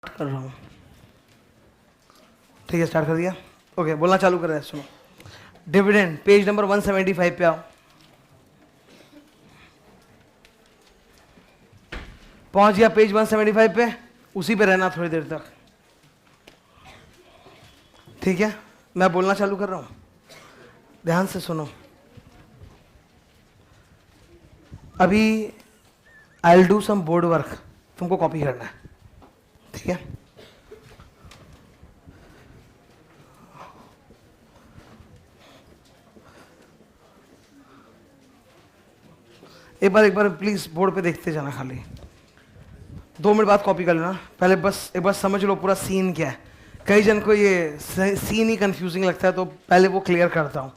कर रहा हूँ। ठीक है, स्टार्ट कर दिया। ओके, बोलना चालू कर रहे हैं। सुनो, डिविडेंड पेज नंबर 175 पे आओ। पहुंच गया पेज 175 पे, उसी पे रहना थोड़ी देर तक। ठीक है, मैं बोलना चालू कर रहा हूँ, ध्यान से सुनो। अभी I will do some board work, तुमको कॉपी करना है। ठीक है, एक बार प्लीज बोर्ड पे देखते जाना, खाली 2 मिनट बाद कॉपी कर लेना। पहले बस एक बार समझ लो पूरा सीन क्या है। कई जन को ये सीन ही कंफ्यूजिंग लगता है, तो पहले वो क्लियर करता हूँ।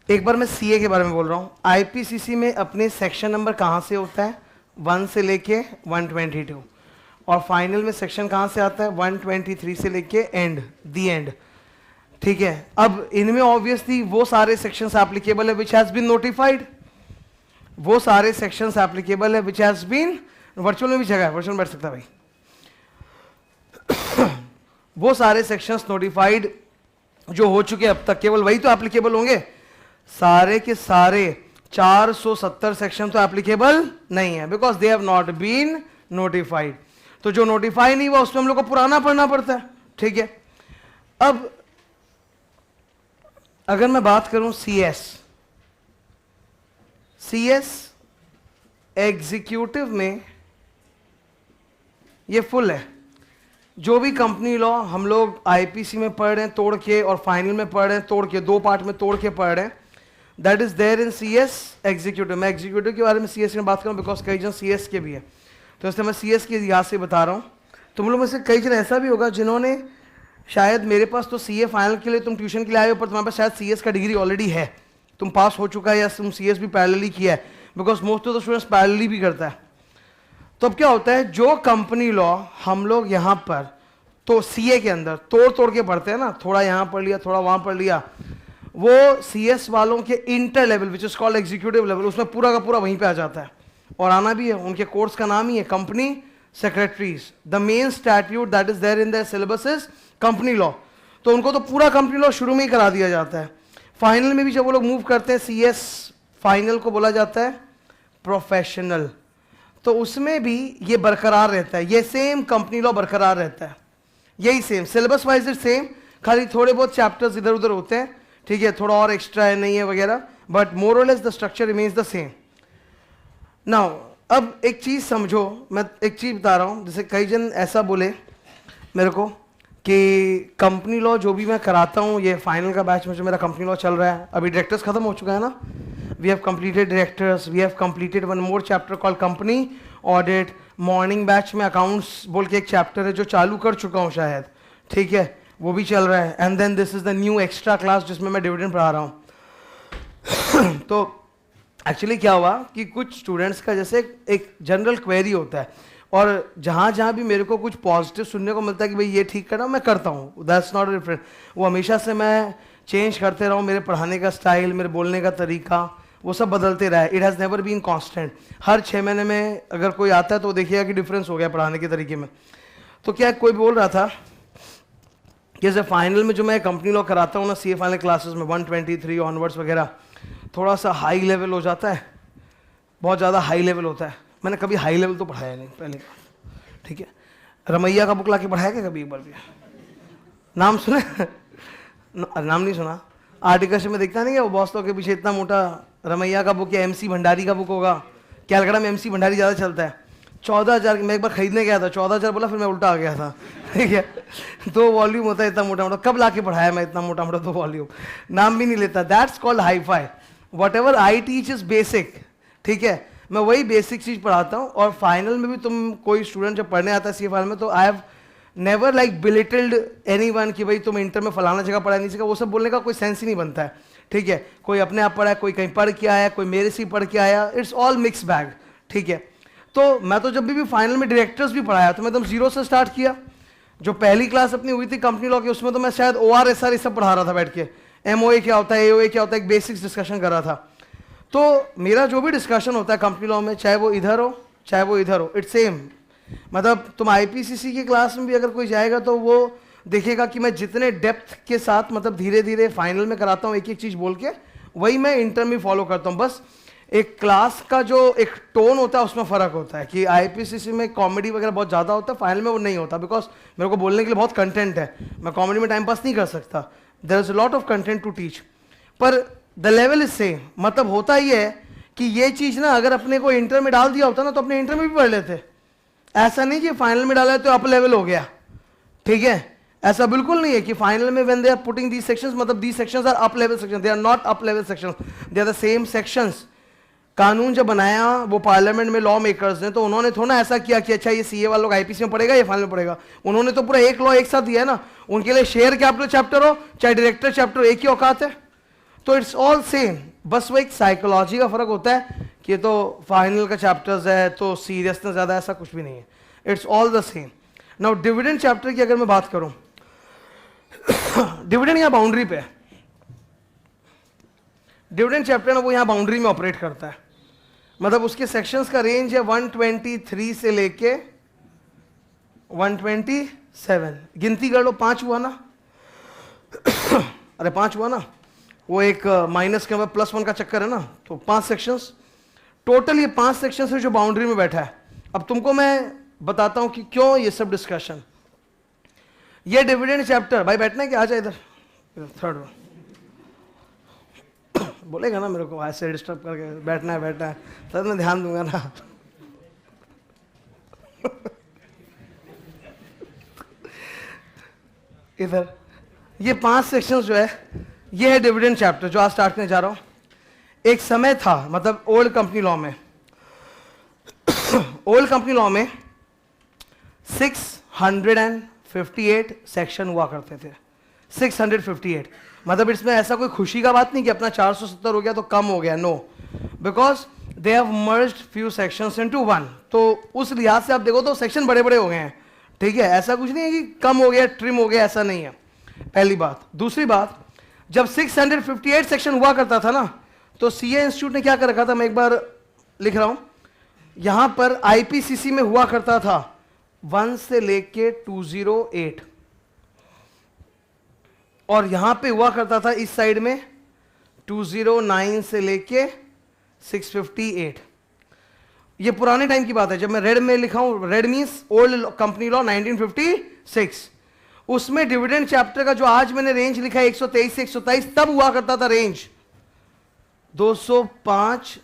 एक बार मैं सीए के बारे में बोल रहा हूँ। आईपीसीसी में अपने सेक्शन नंबर कहाँ से होता है? 1 से लेके 122, और फाइनल में सेक्शन कहाँ से आता है? 123 से लेके एंड, दी एंड। ठीक है, अब इनमें ऑब्वियसली वो सारे सेक्शंस एप्लीकेबल है विच हैज बीन नोटिफाइड, वो सारे सेक्शंस एप्लीकेबल है विच हैज बीन, वर्चुअल में भी जगह है, वर्चुअल में बैठ सकता है भाई। वो सारे सेक्शंस नोटिफाइड जो हो चुके अब तक, केवल वही तो एप्लीकेबल होंगे। सारे के सारे 470 सेक्शन तो एप्लीकेबल नहीं है, because they have not been notified. तो जो नोटिफाई नहीं हुआ उसमें हम लोग को पुराना पढ़ना पड़ता है। ठीक है, अब अगर मैं बात करूं सीएस एग्जीक्यूटिव में ये फुल है। जो भी कंपनी लॉ हम लोग आईपीसी में पढ़ रहे हैं तोड़ के, और फाइनल में पढ़ रहे हैं तोड़ के, 2 पार्ट में तोड़ के पढ़ रहे हैं, that is there in CS executive. मैं एग्जीक्यूटिव के बारे में सीएस में बात करूं बिकॉज कई जन सीएस के भी है, तो इसलिए मैं सीएस के लिहाज से बता रहा हूं। तुम लोग में से कई जन ऐसा भी होगा जिन्होंने शायद, मेरे पास तो सीए फाइनल के लिए तुम ट्यूशन के लिए आए हो, पर तुम्हारे पास शायद सीएस का डिग्री ऑलरेडी है, तुम पास हो चुका है, या तुम सीएस भी पैरेलली किया है, because most of the students parallelly भी करता है। तो अब क्या होता है, जो कंपनी लॉ हम लोग यहाँ पर तो सीए के अंदर तोड़ तोड़ के पढ़ते हैं ना, थोड़ा यहाँ पढ़ लिया, थोड़ा वहाँ पढ़ लिया, वो सीएस वालों के inter level which is called executive level, उसमें पूरा का पूरा वहीं पे आ जाता है। और आना भी है, उनके कोर्स का नाम ही है company secretaries. The main statute that is there in their syllabus is company law. तो उनको तो पूरा कंपनी लॉ शुरू में ही करा दिया जाता है। फाइनल में भी जब वो लोग मूव करते हैं, सीएस फाइनल को बोला जाता है प्रोफेशनल, तो उसमें भी ये बरकरार रहता है, ये सेम कंपनी लॉ बरकरार रहता है, यही same syllabus wise is same, खाली थोड़े बहुत चैप्टर्स इधर उधर होते हैं। ठीक है, थोड़ा और एक्स्ट्रा है, नहीं है वगैरह, बट मोर और less the structure remains the same. Now अब एक चीज समझो, मैं एक चीज बता रहा हूं, जैसे कई जन ऐसा बोले मेरे को कि कंपनी लॉ जो भी मैं कराता हूँ, ये फाइनल का बैच में जो मेरा कंपनी लॉ चल रहा है, अभी डायरेक्टर्स खत्म हो चुका है ना, we have completed directors, we have completed one more chapter called company audit. Morning batch में अकाउंट्स बोल के एक चैप्टर है जो चालू कर चुका हूँ शायद, ठीक है, वो भी चल रहा है। And then this is the new extra class जिसमें मैं डिविडेंड पढ़ा रहा हूँ। तो एक्चुअली क्या हुआ कि कुछ स्टूडेंट्स का जैसे एक जनरल क्वेरी होता है, और जहाँ जहाँ भी मेरे को कुछ पॉजिटिव सुनने को मिलता है कि भाई ये ठीक करना, मैं करता हूँ, दैट्स नॉट डिफरेंट। वो हमेशा से मैं चेंज करते रहा हूँ, मेरे पढ़ाने का स्टाइल, मेरे बोलने का तरीका, वो सब बदलते रहा है। It has never been constant. हर 6 महीने में अगर कोई आता है तो देखिएगा कि डिफरेंस हो गया पढ़ाने के तरीके में। तो क्या कोई बोल रहा था, जैसे फाइनल में जो मैं कंपनी लॉ कराता हूँ ना, सीए फाइनल क्लासेस में 123 ऑनवर्ड्स वगैरह, थोड़ा सा हाई लेवल हो जाता है, बहुत ज़्यादा हाई लेवल होता है। मैंने कभी हाई लेवल तो पढ़ाया नहीं पहले, ठीक है। रमैया का बुक ला के पढ़ाया क्या कभी एक बार भी? नाम सुने? नाम नहीं सुना? आर्टिकल में देखता नहीं है वो बॉस लोग के पीछे इतना मोटा रमैया का बुक, या एमसी भंडारी का बुक होगा। कैलकाटा में एमसी भंडारी ज़्यादा चलता है। 14,000 मैं एक बार खरीदने गया था, 14,000 बोला, फिर मैं उल्टा आ गया था। ठीक है, 2 वॉल्यूम होता है इतना मोटा मोटा, कब ला के पढ़ाया मैं इतना मोटा मोटा 2 वॉल्यूम? नाम भी नहीं लेता। That's called hi fi. What ever I teach is basic, ठीक है, मैं वही बेसिक चीज़ पढ़ाता हूँ। और फाइनल में भी तुम कोई स्टूडेंट जब पढ़ने आता है सी फाइनल में, तो I have never like belittled anyone कि भाई तुम इंटर में फलाना जगह पढ़ा नहीं सीखा, वो सब बोलने का कोई सेंस ही नहीं बनता है। ठीक है, कोई अपने आप पढ़ा है, कोई कहीं पढ़ के आया, कोई मेरे से पढ़ के आया, इट्स ऑल मिक्स बैग। ठीक है, तो मैं तो जब भी फाइनल में डायरेक्टर्स भी पढ़ाया तो मैं एकदम जीरो से स्टार्ट किया। जो पहली क्लास अपनी हुई थी कंपनी लॉ की, उसमें तो मैं शायद ORSR सब पढ़ा रहा था बैठ के, MOA क्या होता है, AOA क्या होता है, एक बेसिक्स डिस्कशन कर रहा था। तो मेरा जो भी डिस्कशन होता है कंपनी लॉ में, चाहे वो इधर हो चाहे वो इधर हो, इट्स सेम। मतलब तुम आईपीसीसी की क्लास में भी अगर कोई जाएगा तो वो देखेगा कि मैं जितने डेप्थ के साथ मतलब धीरे धीरे फाइनल में कराता हूँ एक एक चीज़ बोल के, वही मैं इंटर में फॉलो करता हूँ। बस एक क्लास का जो एक टोन होता है उसमें फ़र्क होता है कि आईपीसीसी में कॉमेडी वगैरह बहुत ज़्यादा होता है, फाइनल में वो नहीं होता, बिकॉज मेरे को बोलने के लिए बहुत कंटेंट है, मैं कॉमेडी में टाइम पास नहीं कर सकता, there is a lot of content to teach, पर द लेवल इज सेम। मतलब होता ही है कि ये चीज़ ना अगर अपने को इंटर में डाल दिया होता ना तो अपने इंटर में भी पढ़ लेते, ऐसा नहीं कि फाइनल में डाला है तो अप लेवल हो गया, ठीक है, ऐसा बिल्कुल नहीं है कि फाइनल में when they are putting these sections, मतलब these sections are up level sections, they are not up level sections, they are the same sections. कानून जब बनाया वो पार्लियामेंट में लॉ मेकर्स ने, तो उन्होंने थोड़ा ऐसा किया कि अच्छा ये सीए वाला लोग आईपीसी में पढ़ेगा या फाइनल में पढ़ेगा, उन्होंने तो पूरा एक लॉ एक साथ दिया है ना, उनके लिए शेयर कैपिटल चैप्टर हो चाहे डायरेक्टर चैप्टर, एक ही औकात है, तो इट्स ऑल सेम। बस वो एक साइकोलॉजी का फर्क होता है कि तो फाइनल का चैप्टर्स है तो सीरियसनेस ज़्यादा, ऐसा कुछ भी नहीं है, it's all the same. Now dividend chapter की अगर मैं बात करूं, डिविडेंड यहाँ बाउंड्री पे है, डिविडेंड चैप्टर ना वो यहाँ बाउंड्री में ऑपरेट करता है, मतलब उसके सेक्शंस का रेंज है 123 से लेके 127, गिनती कर लो, 5 हुआ ना अरे 5 हुआ ना, वो एक माइनस के बाद +1 का चक्कर है ना, तो 5 सेक्शंस टोटल, ये 5 सेक्शंस है जो बाउंड्री में बैठा है। अब तुमको मैं बताता हूं कि क्यों ये सब डिस्कशन। ये डिविडेंड चैप्टर, भाई बैठना है कि आ जाए इधर थर्ड बोलेगा ना मेरे को ऐसे डिस्टर्ब करके, बैठना है तब मैं ध्यान दूंगा ना इधर ये 5 सेक्शंस जो है ये है डिविडेंड चैप्टर जो आज स्टार्ट करने जा रहा हूं। एक समय था, मतलब ओल्ड कंपनी लॉ में ओल्ड कंपनी लॉ में 658 सेक्शन हुआ करते थे, 658, मतलब इसमें ऐसा कोई खुशी का बात नहीं कि अपना 470 हो गया तो कम हो गया, no, because they have merged few sections into one, तो उस लिहाज से आप देखो तो सेक्शन बड़े बड़े हो गए हैं, ठीक है, ऐसा कुछ नहीं है कि कम हो गया ट्रिम हो गया, ऐसा नहीं है, पहली बात। दूसरी बात, जब 658 सेक्शन हुआ करता था ना, तो सीए इंस्टीट्यूट ने क्या कर रखा था, मैं एक बार लिख रहा हूं, यहां पर आईपीसीसी में हुआ करता था 1 से लेके 208, और यहां पे हुआ करता था इस साइड में 209 से लेके 658। ये पुराने टाइम की बात है, जब मैं रेड में लिखा हूं, red means old company law 1956, उसमें डिविडेंड चैप्टर का जो आज मैंने रेंज लिखा है 123 से 127, तब हुआ करता था रेंज 205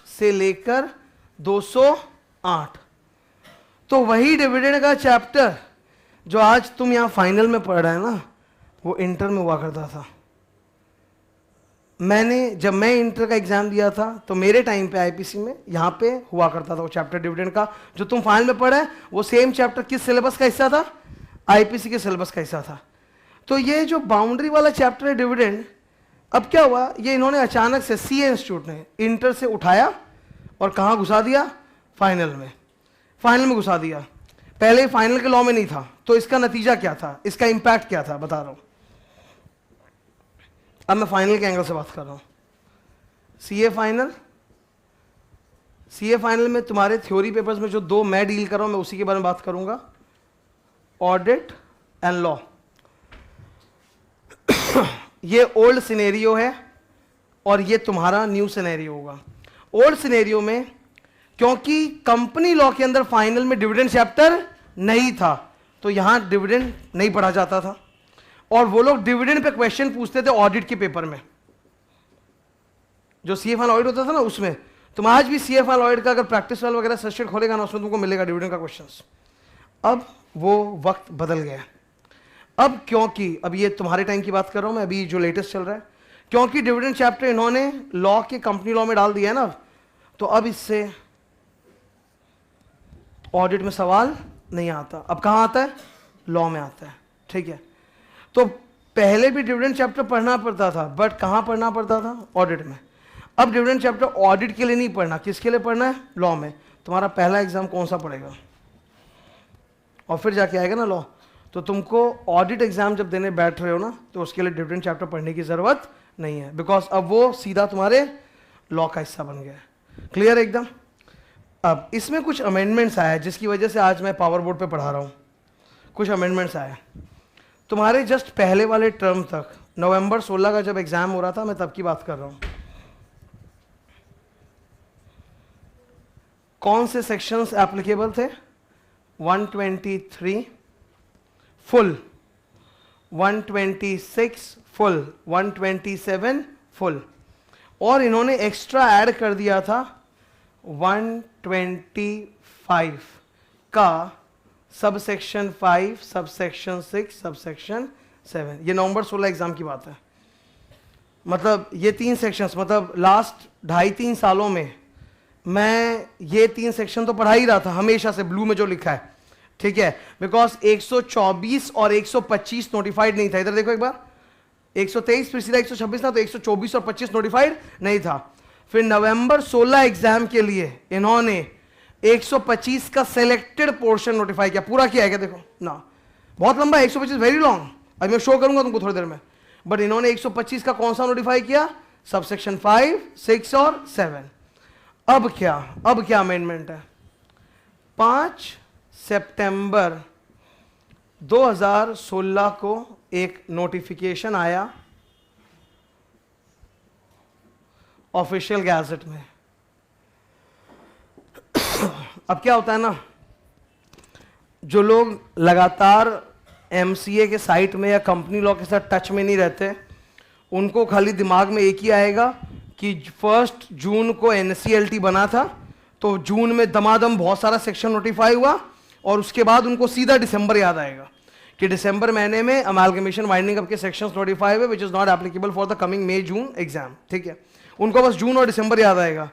से लेकर 208, तो वही डिविडेंड का चैप्टर जो आज तुम यहां फाइनल में पढ़ रहे हैं ना, वो इंटर में हुआ करता था। जब मैं इंटर का एग्जाम दिया था तो मेरे टाइम पे आईपीसी में यहां पे हुआ करता था वो चैप्टर डिविडेंड का, जो तुम फाइनल में पढ़े वो सेम चैप्टर किस सिलेबस का हिस्सा था, आईपीसी के सिलेबस का हिस्सा था। तो ये जो बाउंड्री वाला चैप्टर है डिविडेंड, अब क्या हुआ, ये इन्होंने अचानक से सीए इंस्टीट्यूट ने इंटर से उठाया और कहां घुसा दिया, फाइनल में घुसा दिया। पहले फाइनल के लॉ में नहीं था, तो इसका नतीजा क्या था, इसका इंपैक्ट क्या था, बता रहा हूं। अब मैं फाइनल के एंगल से बात कर रहा हूं। सीए फाइनल में तुम्हारे थ्योरी पेपर्स में जो 2 मैं डील कर रहा हूं, मैं उसी के बारे में बात करूंगा, ऑडिट एंड लॉ। ये ओल्ड सिनेरियो है और ये तुम्हारा न्यू सिनेरियो होगा। ओल्ड सिनेरियो में क्योंकि कंपनी लॉ के अंदर फाइनल में डिविडेंड चैप्टर नहीं था, तो यहां डिविडेंड नहीं पढ़ा जाता था, और वो लोग डिविडेंड पे क्वेश्चन पूछते थे ऑडिट के पेपर में, जो सीए फाइनल ऑडिट होता था ना उसमें। तुम आज भी सीए फाइनल ऑडिट का अगर प्रैक्टिस वाल वगैरह सर्च खोलेगा ना, उसमें तुमको मिलेगा डिविडेंड का क्वेश्चंस। अब वो वक्त बदल गया, अब क्योंकि अब ये तुम्हारे टाइम की बात कर रहा हूं मैं, अभी जो लेटेस्ट चल रहा है, क्योंकि डिविडेंड चैप्टर इन्होंने लॉ के कंपनी लॉ में डाल दिया है ना, तो अब इससे ऑडिट में सवाल नहीं आता। अब कहां आता है, लॉ में आता है, ठीक है। तो पहले भी डिविडेंड चैप्टर पढ़ना पड़ता था, बट कहां पढ़ना पड़ता था, ऑडिट में। अब डिविडेंड चैप्टर ऑडिट के लिए नहीं पढ़ना, किसके लिए पढ़ना है, लॉ में। तुम्हारा पहला एग्जाम कौन सा पड़ेगा, और फिर जाके आएगा ना लॉ, तो तुमको ऑडिट एग्जाम जब देने बैठ रहे हो ना, तो उसके लिए डिविडेंड चैप्टर पढ़ने की जरूरत नहीं है, बिकॉज अब वो सीधा तुम्हारे लॉ का हिस्सा बन गया है। क्लियर एकदम। अब इसमें कुछ अमेंडमेंट्स आया है जिसकी वजह से आज मैं पावर बोर्ड पे पढ़ा रहा हूँ। कुछ अमेंडमेंट्स आए तुम्हारे जस्ट पहले वाले टर्म तक, नवंबर 16 का जब एग्जाम हो रहा था, मैं तब की बात कर रहा हूँ। कौन से सेक्शंस एप्लीकेबल थे? 123 फुल, 126 फुल, 127 फुल, और इन्होंने एक्स्ट्रा ऐड कर दिया था 125 का sub section 5, sub section 6, sub section 7। ये नवंबर 16 एग्जाम की बात है। मतलब ये 3 सेक्शंस, मतलब लास्ट 2.5-3 सालों में मैं ये 3 सेक्शन तो पढ़ा ही रहा था हमेशा से, ब्लू में जो लिखा है, ठीक है, बिकॉज 124 और 125 नोटिफाइड नहीं था। इधर देखो एक बार, 123 फिर सीधा 126 था, तो 124 और 25 नोटिफाइड नहीं था। फिर नवंबर 16 एग्जाम के लिए इन्होंने 125 का सिलेक्टेड पोर्शन नोटिफाई किया। पूरा किया है क्या? देखो ना, बहुत लंबा है 125, वेरी लॉन्ग, अभी मैं शो करूंगा तुमको थोड़ी देर में। बट इन्होंने 125 का कौन सा नोटिफाई किया? सबसेक्शन 5, 6 और 7। अब क्या अमेंडमेंट है? 5 सितंबर 2016 को एक नोटिफिकेशन आया ऑफिशियल गैजेट में। अब क्या होता है ना, जो लोग लगातार एमसीए के साइट में या कंपनी लॉ के साथ टच में नहीं रहते, उनको खाली दिमाग में एक ही आएगा कि 1 जून को एनसीएलटी बना था, तो जून में दमादम बहुत सारा सेक्शन नोटिफाई हुआ, और उसके बाद उनको सीधा दिसंबर याद आएगा कि दिसंबर महीने में अमालगमेशन वाइंडिंग अप के सेक्शंस नोटिफाई हुए which is not applicable for the coming May June exam. ठीक है, उनको बस जून और दिसंबर याद आएगा।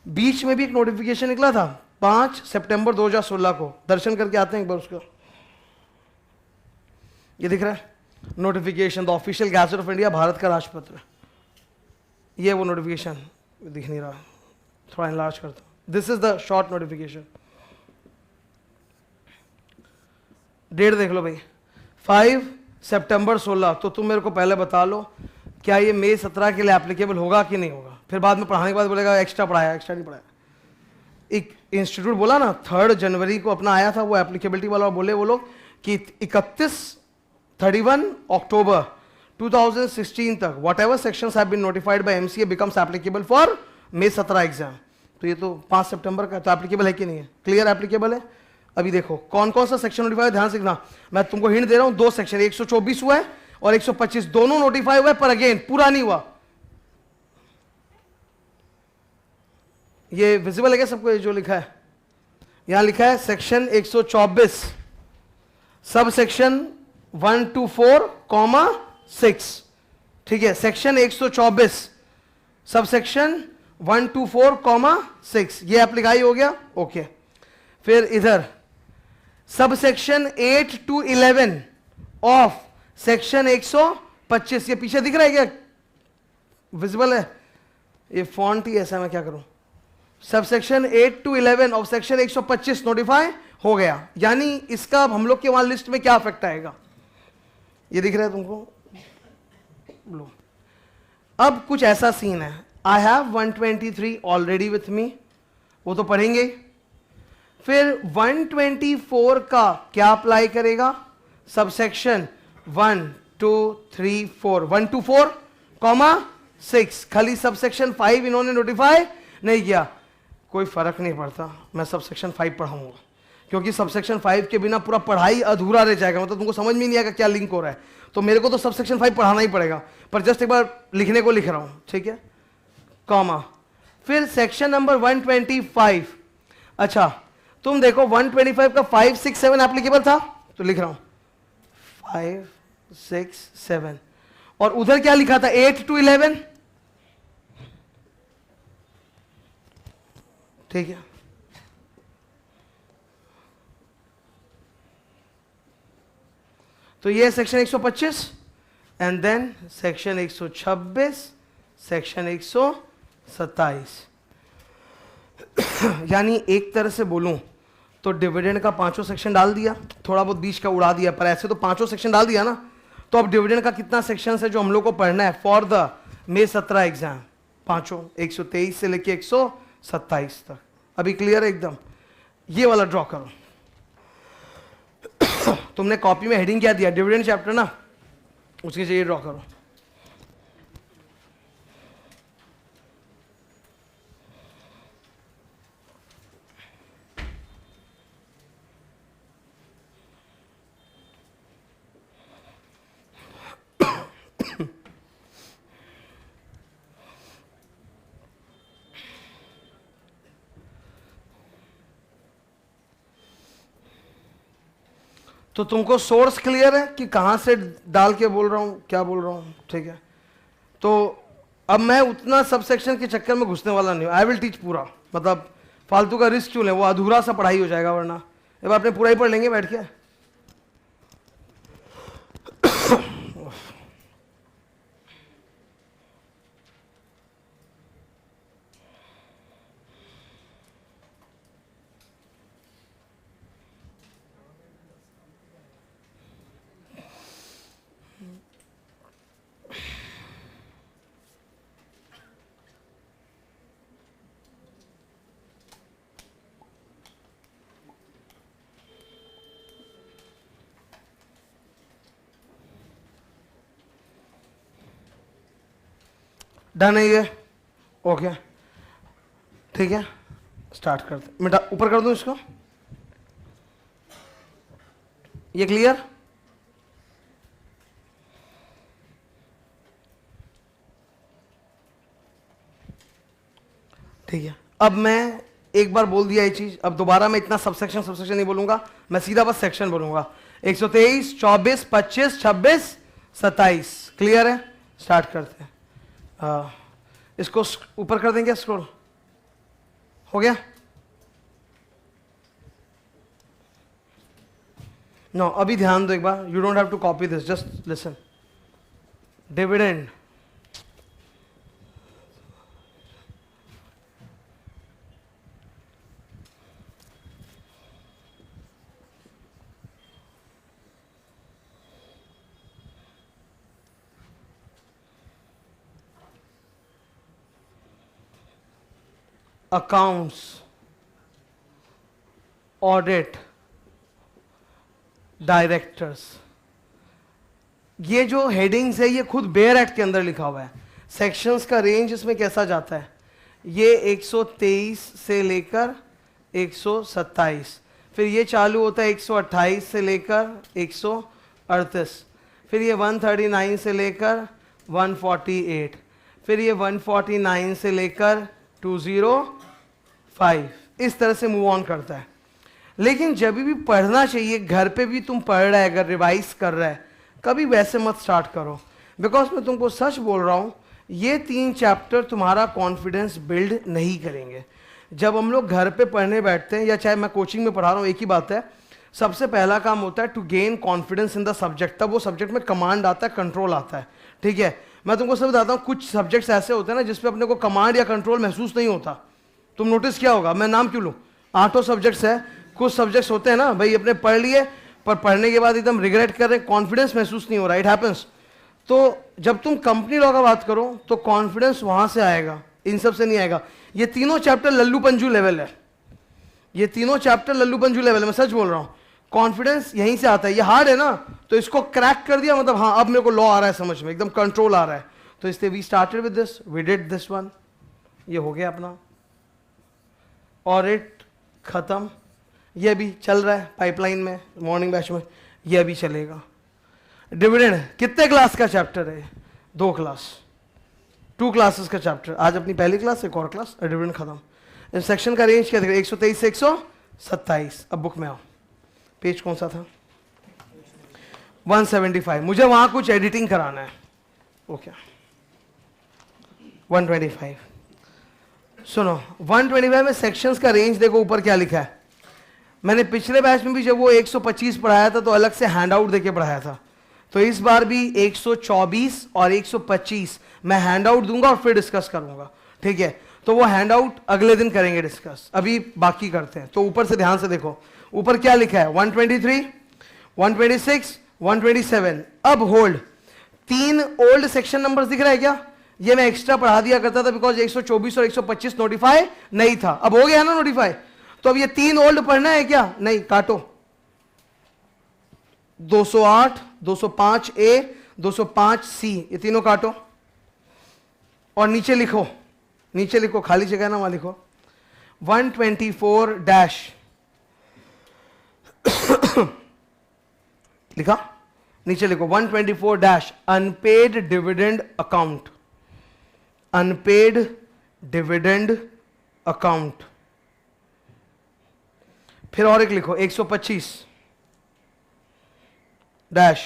बीच में भी एक नोटिफिकेशन निकला था 5 सितंबर 2016 को, दर्शन करके आते हैं एक बार उसका। ये दिख रहा है notification, the official gazette of India, Bharat का राजपत्र। ये वो नोटिफिकेशन दिख नहीं रहा, थोड़ा इनलार्ज करता हूं। This is the short notification. Date देख लो भाई, 5 सितंबर 16। तो तुम मेरे को पहले बता लो क्या ये मई 17 के लिए एप्लीकेबल होगा कि नहीं होगा। फिर बाद में पढ़ाने के बाद बोलेगा एक्स्ट्रा पढ़ाया, एक्स्ट्रा नहीं पढ़ाया। एक इंस्टीट्यूट बोला ना 3 जनवरी को अपना आया था वो एप्लीकेबिलिटी वाला, बोले वो लोग कि 31 अक्टूबर 2016 तक whatever sections have been notified by MCA becomes applicable for May 17 exam. तो ये तो 5 सितंबर का, तो एप्लीकेबल है कि नहीं है? क्लियर एप्लीकेबल है। अभी देखो कौन कौन सा सेक्शन नोटिफाई है, ध्यान से देखना। मैं तुमको हिंट दे रहा हूं, 2 सेक्शन, 124 हुआ है और 125, दोनों नोटिफाई हुआ है, पर अगेन पूरा नहीं हुआ। ये विजिबल है क्या सबको? ये जो लिखा है, यहां लिखा है सेक्शन 124 सब सेक्शन 124,6। ठीक है, सेक्शन 124 सब सेक्शन 124,6 ये एप्लीकाई हो गया। ओके, फिर इधर sub section 8 to 11 of section 125, ये पीछे दिख रहा है क्या? विजिबल है? ये फॉन्ट ही ऐसा है, मैं क्या करूं। Sub section 8 to 11 of section 125 notify हो गया। यानी इसका हम लोग के वहां लिस्ट में क्या इफेक्ट आएगा, ये दिख रहा है तुमको? लो, अब कुछ ऐसा सीन है, I have 123 already with me, वो तो पढ़ेंगे। फिर 124 का क्या अप्लाई करेगा? सबसेक्शन 1, 2, 3, 4, 124,6। खाली सबसेक्शन 5 इन्होंने नोटिफाई नहीं किया, कोई फर्क नहीं पड़ता, मैं सबसेक्शन 5 पढ़ाऊंगा, क्योंकि सबसेक्शन 5 के बिना पूरा पढ़ाई अधूरा रह जाएगा। मतलब तुमको समझ में नहीं आएगा क्या लिंक हो रहा है, तो मेरे को तो सबसेक्शन 5 पढ़ाना ही पड़ेगा। पर जस्ट एक बार लिखने को लिख रहा हूं, ठीक है, कॉमा। फिर सेक्शन नंबर 125। अच्छा तुम देखो 125 का 5, 6, 7 एप्लीकेबल था, तो लिख रहा हूं 5, 6, 7। और उधर क्या लिखा था? 8 to 11। ठीक है, तो ये section 125 and then section 126, section 127। यानी एक तरह से बोलूं तो डिविडेंड का 5 सेक्शन डाल दिया, थोड़ा बहुत बीच का उड़ा दिया, पर ऐसे तो 5 सेक्शन डाल दिया ना। तो अब डिविडेंड का कितना सेक्शन है जो हम लोग को पढ़ना है फॉर द मई 17 एग्जाम, पांचों 123 से लेके 127 तक। अभी क्लियर है एकदम? ये वाला ड्रॉ करो। तुमने कॉपी में हेडिंग क्या दिया? डिविडेंड चैप्टर ना, उसके चाहिए ड्रॉ करो। तो तुमको सोर्स क्लियर है कि कहां से डाल के बोल रहा हूं, क्या बोल रहा हूं? ठीक है, तो अब मैं उतना सबसेक्शन के चक्कर में घुसने वाला नहीं हूं। आई विल टीच पूरा, मतलब फालतू का रिस्क क्यों ले, वो अधूरा सा पढ़ाई हो जाएगा वरना। अब आपने पूरा ही पढ़ लेंगे बैठ के। डन है ये? ओके ठीक है, स्टार्ट करते। मैं ऊपर कर दूं इसको, ये क्लियर? ठीक है, अब मैं एक बार बोल दिया ये चीज, अब दोबारा मैं इतना सबसेक्शन नहीं बोलूंगा, मैं सीधा बस सेक्शन बोलूंगा। 123, 24, 25, 26, 27। क्लियर है? स्टार्ट करते हैं। इसको ऊपर कर देंगे, स्क्रॉल हो गया? नो अभी ध्यान दो एक बार, you don't have to copy this, just listen. Dividend accounts, audit, directors, ये जो हेडिंग्स है ये खुद बेयर एक्ट के अंदर लिखा हुआ है। सेक्शंस का रेंज इसमें कैसा जाता है, ये 123 से लेकर 127, फिर ये चालू होता है 128 से लेकर 138, फिर ये 139 से लेकर 148, फिर ये 149 से लेकर 205, इस तरह से मूव ऑन करता है। लेकिन जब भी पढ़ना चाहिए, घर पे भी तुम पढ़ रहे अगर रिवाइज कर रहा है, कभी वैसे मत स्टार्ट करो, बिकॉज मैं तुमको सच बोल रहा हूँ, ये 3 चैप्टर तुम्हारा कॉन्फिडेंस बिल्ड नहीं करेंगे। जब हम लोग घर पे पढ़ने बैठते हैं, या चाहे मैं कोचिंग में पढ़ा रहा हूँ, एक ही बात है, सबसे पहला काम होता है to gain confidence in the subject. तब वो सब्जेक्ट में कमांड आता है, कंट्रोल आता है। ठीक है, मैं तुमको सब बताता हूँ, कुछ सब्जेक्ट्स ऐसे होते हैं ना जिसपे अपने को कमांड या कंट्रोल महसूस नहीं होता। तुम नोटिस किया होगा, मैं नाम क्यों लूँ, 8 सब्जेक्ट्स है, कुछ सब्जेक्ट्स होते हैं ना भाई अपने पढ़ लिए, पर पढ़ने के बाद एकदम रिग्रेट कर रहे, कॉन्फिडेंस महसूस नहीं हो रहा, इट हैपेंस। तो जब तुम कंपनी लॉ का बात करो तो कॉन्फिडेंस वहां से आएगा, इन सब से नहीं आएगा। ये तीनों चैप्टर लल्लू पंजू लेवल है, ये तीनों चैप्टर लल्लू पंजू लेवल है, मैं सच बोल रहा हूँ। कॉन्फिडेंस यहीं से आता है, ये हार्ड है ना, तो इसको क्रैक कर दिया, मतलब हाँ अब मेरे को लॉ आ रहा है समझ में, एकदम कंट्रोल आ रहा है। तो इसलिए we started with this, we did this one, ये हो गया अपना ऑडिट खत्म, ये भी चल रहा है पाइपलाइन में, मॉर्निंग बैच में ये अभी चलेगा। डिविडेंड कितने क्लास का चैप्टर है? 2 क्लास, 2 क्लासेस का चैप्टर। आज अपनी पहली क्लास, एक और क्लास, डिविडेंड खत्म। इस सेक्शन का रेंज क्या देख रहे, 123 से 127। अब बुक में आओ, पेज कौन सा था? 175। मुझे वहां कुछ एडिटिंग कराना है। ओके 125 सुनो, 125 में सेक्शंस का रेंज देखो, ऊपर क्या लिखा है। मैंने पिछले बैच में भी जब वो 125 पढ़ाया था तो अलग से हैंड आउट देके पढ़ाया था, तो इस बार भी 124 और 125 मैं हैंड आउट दूंगा और फिर डिस्कस करूंगा। ठीक है, तो वो हैंड आउट अगले दिन करेंगे डिस्कस, अभी बाकी करते हैं। तो ऊपर से ध्यान से देखो, ऊपर क्या लिखा है, 123, 126, 127। अब होल्ड, 3 ओल्ड सेक्शन नंबर्स दिख रहा है क्या? ये मैं एक्स्ट्रा पढ़ा दिया करता था बिकॉज 124 और 125 नोटिफाई नहीं था, अब हो गया ना नोटिफाई। तो अब ये 3 ओल्ड पढ़ना है क्या? नहीं, काटो। 208, 205A, 205C, ये तीनों काटो और नीचे लिखो, नीचे लिखो, खाली जगह ना वहां लिखो 124 डैश लिखा, नीचे लिखो 124 dash unpaid dividend account, unpaid dividend account. फिर और एक लिखो 125 डैश,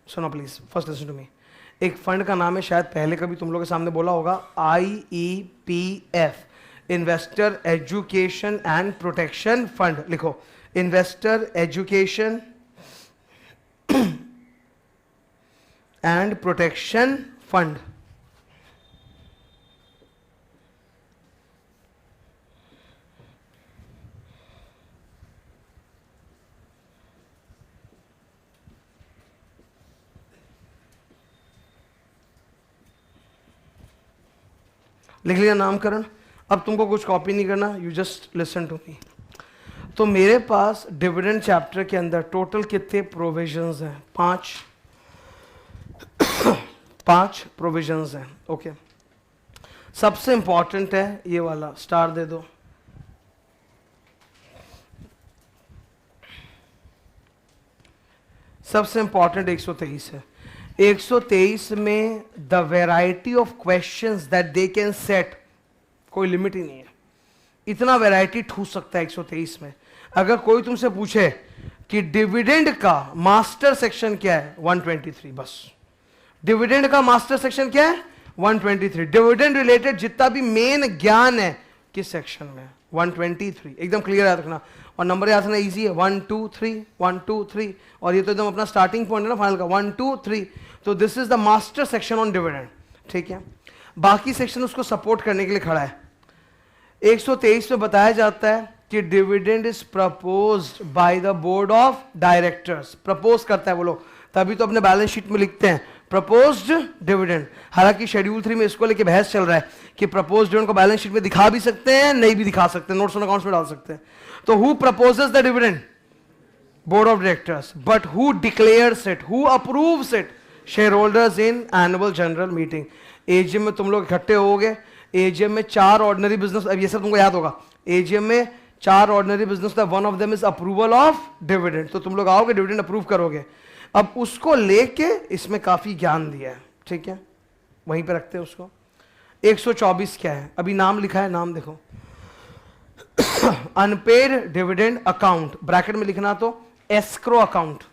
सुनो please, first listen to me. एक फंड का नाम है, शायद पहले कभी तुम लोग के सामने बोला होगा, IEPF, investor education and protection fund. लिखो investor education and protection fund. लिख लिया नामकरण। अब तुमको कुछ कॉपी नहीं करना, you just listen to me. तो मेरे पास डिविडेंड चैप्टर के अंदर टोटल कितने प्रोविजंस हैं? 5 प्रोविजंस हैं। ओके, सबसे इंपॉर्टेंट है ये वाला, स्टार दे दो। सबसे इंपॉर्टेंट 123 है। 123 में the variety of questions that they can set, कोई लिमिट ही नहीं है, इतना वेराइटी ठूस सकता है 123 में। अगर कोई तुमसे पूछे कि डिविडेंड का मास्टर सेक्शन क्या है, 123 बस। डिविडेंड का मास्टर सेक्शन क्या है? 123। डिविडेंड रिलेटेड जितना भी मेन ज्ञान है किस सेक्शन में? 123। एकदम क्लियर याद रखना, और नंबर याद रखना इजी है, 1 2 3 1 2 3, और ये तो एकदम अपना स्टार्टिंग पॉइंट है ना फाइनल का, 1 2 3। तो this is the master section on dividend, ठीक है। बाकी सेक्शन उसको सपोर्ट करने के लिए खड़ा है। 123 में बताया जाता है कि dividend is proposed by the board of directors. Propose करता है वो लोग, तभी तो अपने बैलेंस शीट में लिखते हैं प्रपोज्ड डिविडेंड। हालांकि शेड्यूल 3 में इसको लेके बहस चल रहा है कि प्रपोज्ड डिविडेंड को बैलेंस शीट में दिखा भी सकते हैं, नहीं भी दिखा सकते, नोट्स ऑन अकाउंट्स में डाल सकते हैं। तो who proposes the dividend? Board of directors. But who declares it, who approves it? Share holders in annual general meeting. AGM में तुम लोग इकट्ठे होगे, एजीएम में 4 ऑर्डिनरी बिजनेस, अब ये सब तुमको याद होगा, एजीएम में 4 ऑर्डिनरी बिजनेस था, one of them is approval of dividend. तो तुम लोग आओगे, डिविडेंड अप्रूव करोगे। अब उसको लेके इसमें काफी ज्ञान दिया है, ठीक है, वहीं पे रखते हैं उसको। 124 क्या है? अभी नाम लिखा है, नाम देखो, अनपेड डिविडेंड अकाउंट, ब्रैकेट में लिखना तो एस्क्रो अकाउंट।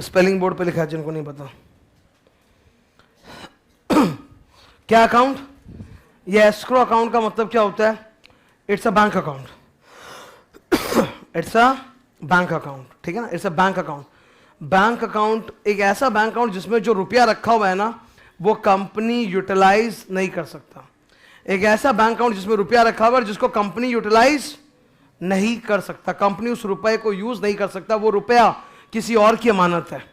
स्पेलिंग बोर्ड पे लिखा है जिनको नहीं पता। क्या अकाउंट? ये एस्क्रो अकाउंट का मतलब क्या होता है? It's a bank account, it's a bank account, ठीक है ना, it's a bank account. Bank account एक ऐसा बैंक अकाउंट जिसमें जो रुपया रखा हुआ है ना वो कंपनी यूटिलाइज नहीं कर सकता। एक ऐसा बैंक अकाउंट जिसमें रुपया रखा हुआ है जिसको कंपनी यूटिलाइज नहीं कर सकता, कंपनी उस रुपए को यूज नहीं कर सकता, वो रुपया किसी और की अमानत है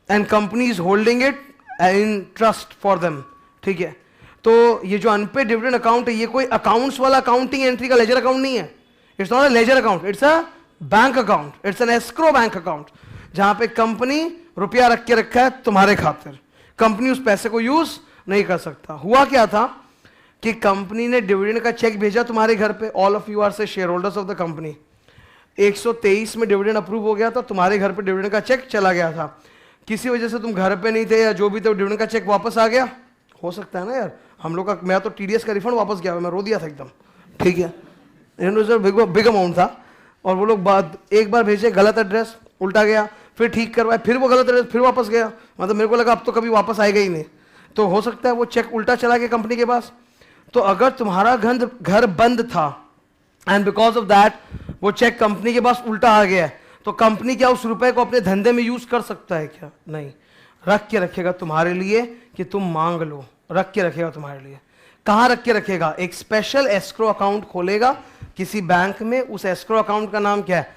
and company is holding it in trust for them, ठीक है। तो ये जो अनपेड डिविडेंड अकाउंट है ये कोई अकाउंट्स वाला अकाउंटिंग एंट्री का लेजर अकाउंट नहीं है, it's not a ledger account, it's a bank account, it's an escrow bank account, जहां पे कंपनी रुपया रख के रखा है तुम्हारे खातिर, कंपनी उस पैसे को यूज नहीं कर सकता। हुआ क्या था कि कंपनी ने डिविडेंड का चेक भेजा तुम्हारे घर पे, ऑल ऑफ यू आर से share holders of the company. 123 में डिविडेंड अप्रूव हो गया था, तुम्हारे घर पे डिविडेंड का चेक चला गया था, किसी वजह से तुम घर पे नहीं थे या जो भी थे, डिविडेंड का चेक वापस आ गया, हो सकता है ना यार, हम लोग का, मैं तो टीडीएस का रिफंड वापस गया, मैं रो दिया था एकदम, ठीक है, बिग अमाउंट था, और वो लोग बाद एक बार भेजे गलत एड्रेस, उल्टा गया, फिर ठीक करवाया, फिर वो गलत एड्रेस, फिर वापस गया, मतलब मेरे को लगा अब तो कभी वापस आएगा ही नहीं, तो हो सकता है वो चेक उल्टा चला गया कंपनी के पास। तो अगर तुम्हारा घर बंद था एंड बिकॉज ऑफ दैट वो चेक कंपनी के पास उल्टा आ गया है, तो कंपनी क्या उस रुपए को अपने धंधे में यूज कर सकता है क्या? नहीं, रख के रखेगा तुम्हारे लिए कि तुम मांग लो, रख के रखेगा तुम्हारे लिए। कहां रख के रखेगा? एक स्पेशल एस्क्रो अकाउंट खोलेगा किसी बैंक में, उस एस्क्रो अकाउंट का नाम क्या है?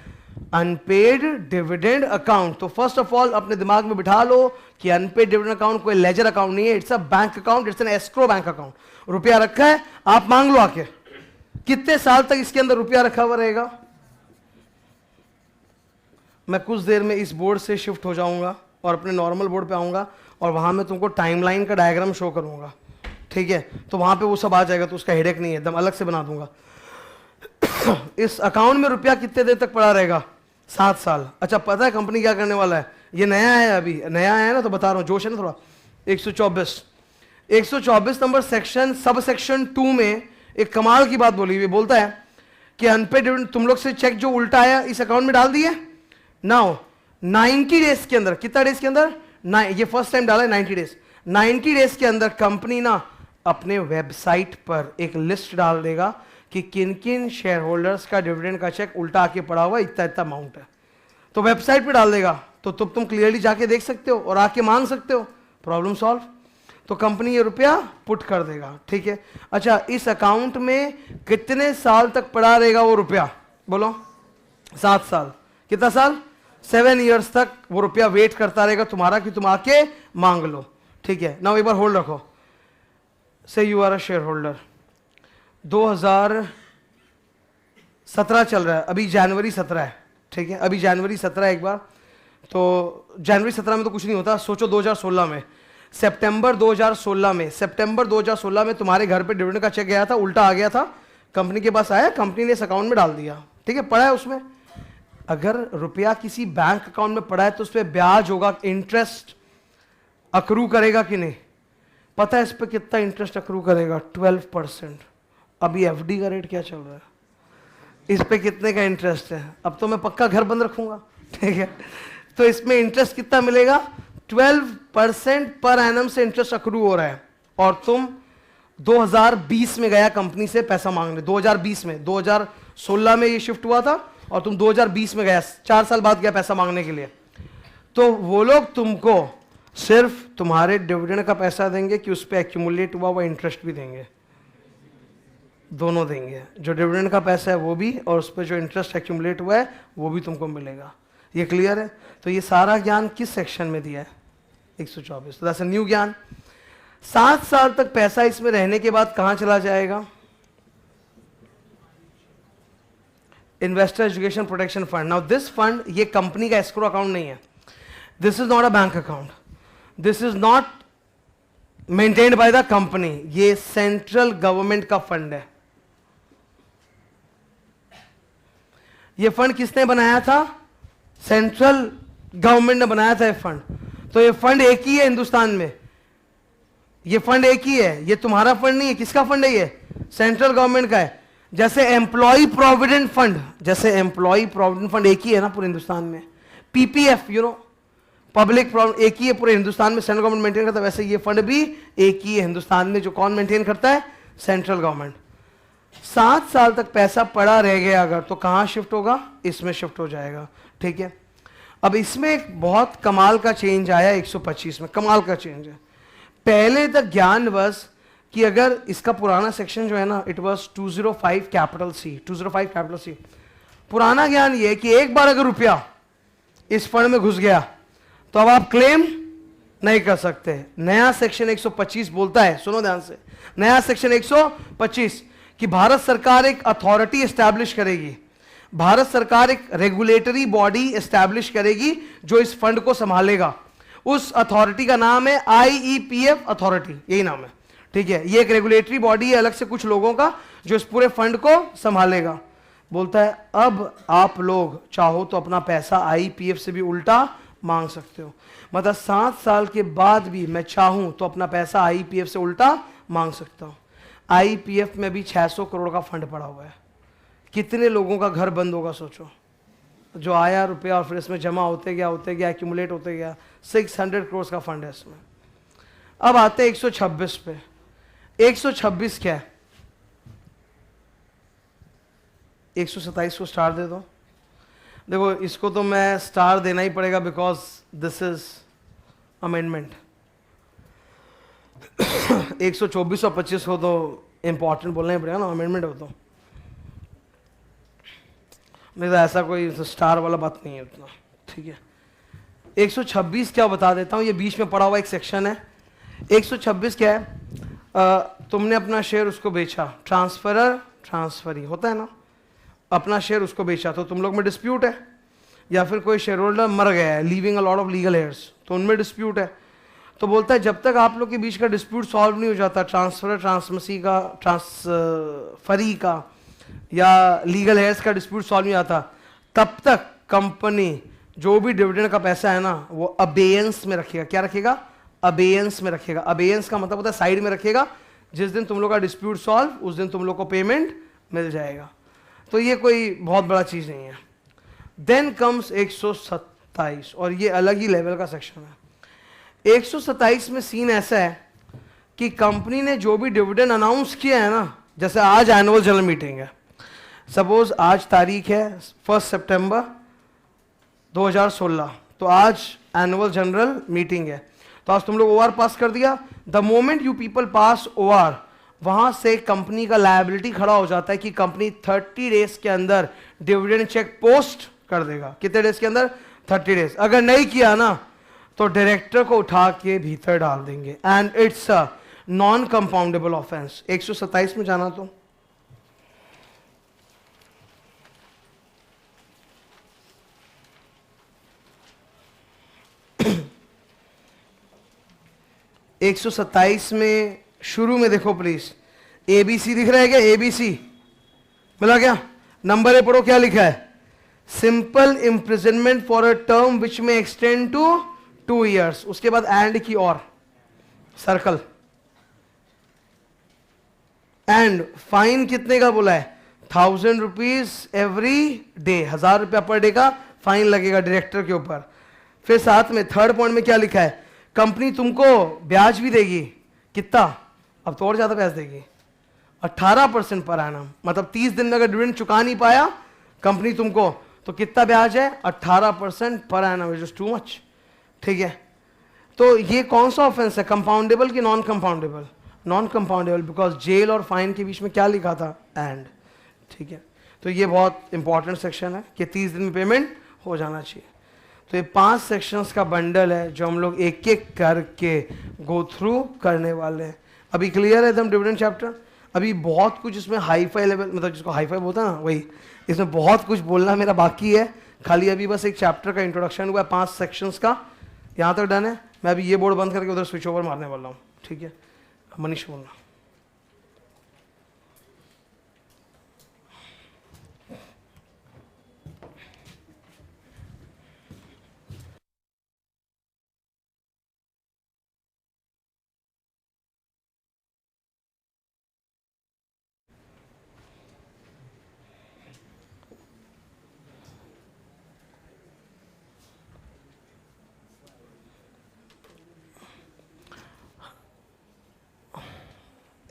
Unpaid dividend account. तो फर्स्ट ऑफ ऑल अपने दिमाग में बिठा लो कि अनपेड डिविडेंड अकाउंट कोई लेजर अकाउंट नहीं है, it's a bank account, it's an escrow bank account. रुपया रखा है, आप मांग लो आके। कितने साल तक इसके अंदर रुपया रखा हुआ रहेगा? मैं कुछ देर में इस बोर्ड से शिफ्ट हो जाऊंगा और अपने नॉर्मल बोर्ड पे आऊंगा और वहां मैं तुमको टाइमलाइन का डायग्राम शो करूंगा, ठीक है? तो वहां पे वो सब आ जाएगा, तो उसका हेडेक नहीं है, एकदम अलग से बना दूंगा। इस अकाउंट में रुपया कितने देर तक पड़ा रहेगा? 7 साल। अच्छा, पता है कंपनी क्या करने वाला है? ये नया है, अभी नया है ना, तो बता रहा हूँ, जोश है ना थोड़ा। 124 नंबर सेक्शन, सब सेक्शन 2 में एक कमाल की बात बोली हुई, बोलता है कि अनपेड डिविडेंड तुम लोग से चेक जो उल्टा आया इस अकाउंट में डाल दिए। नाउ 90 डेज के अंदर, कितना डेज के अंदर? ये फर्स्ट टाइम डाला है 90 डेज। 90 डेज के अंदर कंपनी ना अपने वेबसाइट पर एक लिस्ट डाल देगा कि किन किन शेयर होल्डर्स का डिविडेंड का चेक उल्टा आके पड़ा हुआ इतना इतना अमाउंट है, तो वेबसाइट पे डाल देगा, तो तुम क्लियरली जाके देख सकते हो और आके मांग सकते हो। Problem solve. तो कंपनी ये रुपया पुट कर देगा, ठीक है? अच्छा, इस अकाउंट में कितने साल तक पड़ा रहेगा वो रुपया? बोलो। 7 साल। कितना साल? 7 ईयर्स तक वो रुपया वेट करता रहेगा तुम्हारा कि तुम आके मांग लो, ठीक है? नाउ एक बार होल्ड रखो। Say you are a shareholder, 2017 चल रहा है, अभी जनवरी 17 है, ठीक है? अभी जनवरी 17 एक बार, तो जनवरी 17 में तो कुछ नहीं होता, सोचो 2016 में, सितंबर 2016 में तुम्हारे घर पे डिविडेंड का चेक गया था, उल्टा आ गया था, कंपनी के पास आया, कंपनी ने इस अकाउंट में डाल दिया, ठीक है? पड़ा है उसमें। अगर रुपया किसी बैंक अकाउंट में पड़ा है तो उस पर ब्याज होगा, इंटरेस्ट अक्रू करेगा कि नहीं? पता है इस पर कितना इंटरेस्ट अक्रू करेगा? 12%। अभी एफडी का रेट क्या चल रहा है? इस पे कितने का इंटरेस्ट है? अब तो मैं पक्का घर बंद रखूंगा, ठीक है? तो इसमें इंटरेस्ट कितना मिलेगा? 12% पर एनम से इंटरेस्ट अक्रू हो रहा है। और तुम 2020 में गया कंपनी से पैसा मांगने, 2020 में, 2016 में ये शिफ्ट हुआ था और तुम 2020 में गया, 4 साल बाद गया पैसा मांगने के लिए। तो वो लोग तुमको सिर्फ तुम्हारे डिविडेंड का पैसा देंगे कि उस पर एक्यूमुलेट हुआ हुआ इंटरेस्ट भी देंगे? दोनों देंगे। जो डिविडेंड का पैसा है वो भी, और उस पर जो इंटरेस्ट एक्यूमुलेट हुआ है वो भी तुमको मिलेगा। ये क्लियर है? तो ये सारा ज्ञान किस सेक्शन में दिया है? 124। तो दैट्स अ न्यू ज्ञान। 7 साल तक पैसा इसमें रहने के बाद कहां चला जाएगा? Investor education protection fund. Now this fund, ये कंपनी का एस्क्रो अकाउंट नहीं है, this is not a bank account, this is not maintained by the company, ये सेंट्रल गवर्नमेंट का फंड है। ये फंड किसने बनाया था? सेंट्रल गवर्नमेंट ने बनाया था ये फंड। तो ये फंड एक ही है हिंदुस्तान में, ये फंड एक ही है, ये तुम्हारा फंड नहीं है। किसका फंड है ये? सेंट्रल गवर्नमेंट का है। जैसे एम्प्लॉय प्रोविडेंट फंड, जैसे एम्प्लॉय प्रोविडेंट फंड एक ही है ना पूरे हिंदुस्तान में, PPF, you know, public provident, एक ही है पूरे हिंदुस्तान में, सेंट्रल गवर्नमेंट मेंटेन करता है। वैसे ये फंड भी एक ही है हिंदुस्तान में, जो कौन मेंटेन करता है? Central government. 7 साल तक पैसा पड़ा रह गया अगर, तो कहां शिफ्ट होगा? इसमें शिफ्ट हो जाएगा, ठीक है? अब इसमें एक बहुत कमाल का चेंज आया 125 में, कमाल का चेंज है। पहले तक ज्ञान बस कि अगर इसका पुराना सेक्शन जो है ना, it was 205 capital C, 205 capital C. पुराना ज्ञान ये है कि एक बार अगर रुपया इस फंड में घुस गया तो अब आप क्लेम नहीं कर सकते। नया सेक्शन 125 बोलता है, सुनो ध्यान से, नया सेक्शन 125 कि भारत सरकार एक अथॉरिटी एस्टैब्लिश करेगी, भारत सरकार एक रेगुलेटरी बॉडी एस्टैब्लिश करेगी जो इस फंड को संभालेगा। उस अथॉरिटी का नाम है आईईपीएफ अथॉरिटी, यही नाम है, ठीक है? ये एक रेगुलेटरी बॉडी है अलग से कुछ लोगों का जो इस पूरे फंड को संभालेगा। बोलता है अब आप लोग चाहो तो अपना पैसा आईपीएफ से भी उल्टा मांग सकते हो। मतलब 7 साल के बाद भी मैं चाहूं तो अपना पैसा आईपीएफ से उल्टा मांग सकता हूं। आईपीएफ में भी 600 करोड़ का फंड पड़ा हुआ है। कितने लोगों का घर बंद होगा सोचो, जो आया रुपया और फिर इसमें जमा होते गया एक्यूमुलेट होते गया। 600 करोड़ का फंड है इसमें। अब आते हैं 126 पे। 126 क्या है? 127 को स्टार दे दो। देखो इसको तो मैं स्टार देना ही पड़ेगा बिकॉज दिस इज अमेंडमेंट। 124 और 25 को तो इंपॉर्टेंट बोलना ही पड़ेगा ना, अमेंडमेंट हो तो। नहीं तो ऐसा कोई स्टार वाला बात नहीं है उतना, ठीक है। 126 क्या बता देता हूँ, ये बीच में पड़ा हुआ एक सेक्शन है। 126 क्या है, तुमने अपना शेयर उसको बेचा, ट्रांसफरर ट्रांसफरी होता है ना, अपना शेयर उसको बेचा, तो तुम लोग में डिस्प्यूट है, या फिर कोई शेयर होल्डर मर गया है, leaving a lot of legal hairs, तो उनमें डिस्प्यूट है। तो बोलता है जब तक आप लोग के बीच का डिस्प्यूट सॉल्व नहीं हो जाता, ट्रांसफरर ट्रांसमसी का, ट्रांसफरी का या लीगल हेयर्स का डिस्प्यूट सॉल्व नहीं आता, तब तक कंपनी जो भी डिविडेंड का पैसा है ना वो अबेयंस में रखेगा। क्या रखेगा? अबेयंस में रखेगा। अबेयंस का मतलब होता है साइड में रखेगा, जिस दिन तुम लोग का डिस्प्यूट सॉल्व उस दिन तुम लोग को पेमेंट मिल जाएगा। तो ये कोई बहुत बड़ा चीज नहीं है। देन कम्स 127 और ये अलग ही लेवल का सेक्शन है। 127 में सीन ऐसा है कि कंपनी ने जो भी डिविडेंड अनाउंस किया है ना, जैसे आज एनुअल जनरल मीटिंग है, सपोज आज तारीख है 1 सितंबर 2016, तो आज एनुअल जनरल मीटिंग है, तो आज तुम लोग ओआर पास कर दिया। The moment you people pass OR, वहां से कंपनी का लायबिलिटी खड़ा हो जाता है कि कंपनी 30 डेज के अंदर डिविडेंड चेक पोस्ट कर देगा। कितने डेज के अंदर? 30 डेज। अगर नहीं किया ना तो डायरेक्टर को उठा के भीतर डाल देंगे, and it's a non compoundable offence. 127 में जाना तो 127 में शुरू में देखो प्लीज, एबीसी दिख रहा है क्या? एबीसी मिला क्या? नंबर ए पढ़ो, क्या लिखा है? Simple imprisonment for a term which में एक्सटेंड टू 2 years। उसके बाद एंड की और सर्कल, एंड फाइन कितने का बोला है? 1000 रुपीज एवरी डे, 1000 रुपया पर डे का फाइन लगेगा डायरेक्टर के ऊपर। फिर साथ में थर्ड पॉइंट में क्या लिखा है? कंपनी तुमको ब्याज भी देगी। कितना? अब तो और ज्यादा ब्याज देगी, 18% पर एनम। मतलब 30 दिन में अगर डिविडेंड चुका नहीं पाया कंपनी तुमको, तो कितना ब्याज है? 18% per annum, is too much, ठीक है। तो ये कौन सा ऑफेंस है? कंपाउंडेबल कि non compoundable? Non compoundable, because jail और फाइन के बीच में क्या लिखा था? एंड, ठीक है। तो ये बहुत इंपॉर्टेंट सेक्शन है कि 30 दिन में पेमेंट हो जाना चाहिए। तो ये 5 सेक्शंस का बंडल है जो हम लोग एक एक करके गो थ्रू करने वाले हैं। अभी क्लियर है एकदम डिविडेंड चैप्टर? अभी बहुत कुछ इसमें हाई फाई लेवल, मतलब जिसको हाई फाई बोलता है ना, वही इसमें बहुत कुछ बोलना मेरा बाकी है। खाली अभी बस एक चैप्टर का इंट्रोडक्शन हुआ है 5 सेक्शंस का, यहाँ तक डन है। मैं अभी ये बोर्ड बंद करके उधर स्विच ओवर मारने वाला हूँ, ठीक है। मनीष बोलना।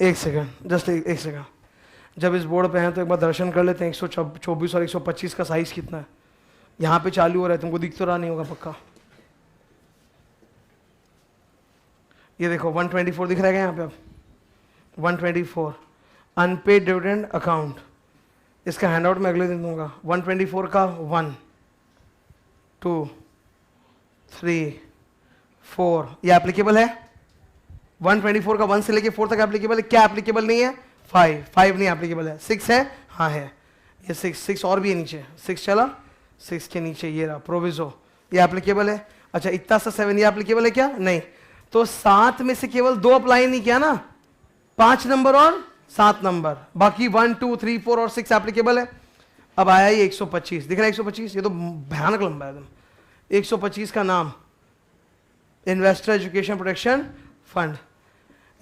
एक सेकंड, जस्ट एक सेकंड। जब इस बोर्ड पे हैं तो एक बार दर्शन कर लेते हैं 124 और 125 का साइज कितना है। यहाँ पे चालू हो रहा है, तुमको दिख तो रहा नहीं होगा पक्का। ये देखो 124 दिख रहा है यहाँ पे? अब 124 अनपेड डिविडेंड अकाउंट, इसका हैंडआउट मैं अगले दिन दूंगा। 124 का 1 2 3 4 ये एप्लीकेबल है। 124 का 1 से लेके 4 तक एप्लीकेबल है। क्या एप्लीकेबल नहीं है? 5 नहीं एप्लीकेबल है। 6 है? हाँ है। ये 6 और भी है नीचे, 6 चला, 6 के नीचे ये रहा प्रोविजो, ये एप्लीकेबल है। अच्छा इतना सा 7 ये एप्लीकेबल है क्या? नहीं। तो 7 में से केवल 2 अप्लाई नहीं किया ना, 5 नंबर और 7 नंबर, बाकी 1 2 3 4 और 6 एप्लीकेबल है। अब आया ये 125, दिख रहा है 125? ये तो भयानक लंबा है एकदम। 125 का नाम इन्वेस्टर एजुकेशन प्रोटेक्शन फंड।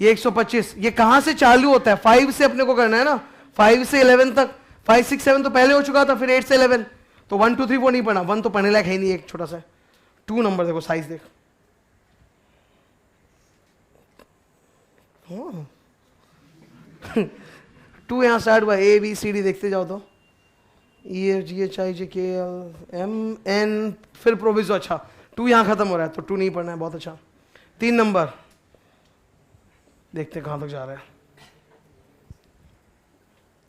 ये 125 ये कहां से चालू होता है? 5 से अपने को करना है ना, 5 से 11 तक। 5 6 7 तो पहले हो चुका था, फिर 8 से 11, तो 1 2 3 4 नहीं पढ़ना। 1 तो पढ़ने लायक है ही नहीं, एक छोटा सा। 2 नंबर देखो, साइज देख, 2 यहां से हुआ। ए बी सी डी देखते जाओ तो E F G H I जे के एल एम एन, फिर प्रोविजो। अच्छा 2 यहां खत्म हो रहा है, तो 2 नहीं पढ़ना है, बहुत अच्छा। 3 नंबर देखते कहां तक जा रहा है।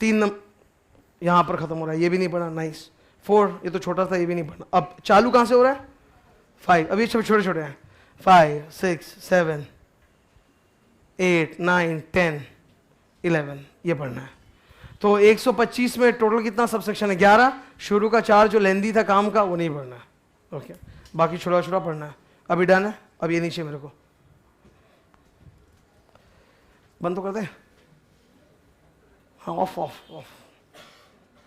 3 नंबर यहां पर खत्म हो रहा है, ये भी नहीं पढ़ा, नाइस। 4, ये तो छोटा था, ये भी नहीं पढ़ना। अब चालू कहाँ से हो रहा है? 5, अभी सब छोटे छोटे हैं। 5, 6, 7, 8, 9, 10, 11, ये पढ़ना है। तो 125 में टोटल कितना सबसेक्शन है? 11। शुरू का 4 जो लेंदी था काम का, वो नहीं पढ़ना है। ओके, बाकी छोटा छोटा पढ़ना है। अभी डन है। अब ये नीचे मेरे को बंद तो कर दे। हाँ, ऑफ ऑफ ऑफ।